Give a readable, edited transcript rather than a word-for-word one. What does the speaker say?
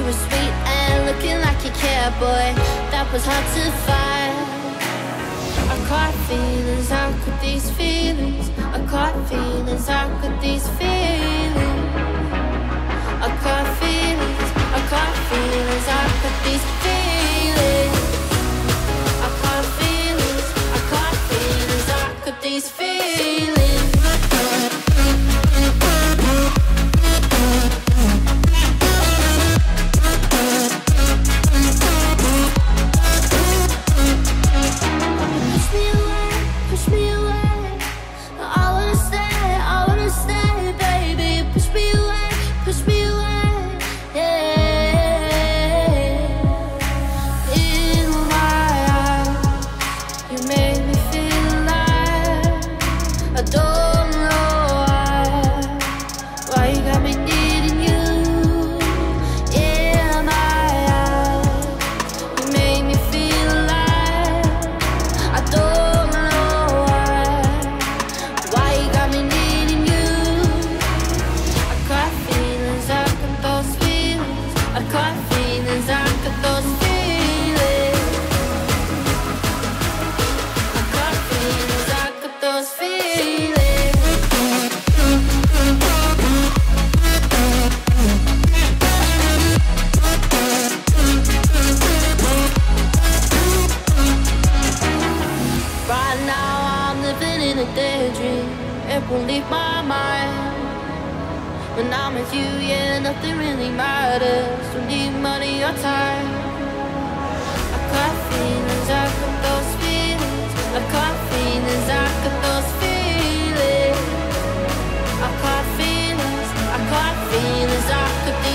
were sweet and looking like you care, boy, that was hard to find. I caught feelings, how could these feelings? I caught feelings, how could these feelings? I caught feelings, I caught feelings, how could these feelings? I caught feelings, I caught feelings, how could these feelings? Won't leave my mind. When I'm with you, yeah, nothing really matters. Don't need money or time. I got feelings, I got those feelings. I got feelings, I got those feelings. I got feelings, I got feelings, I could be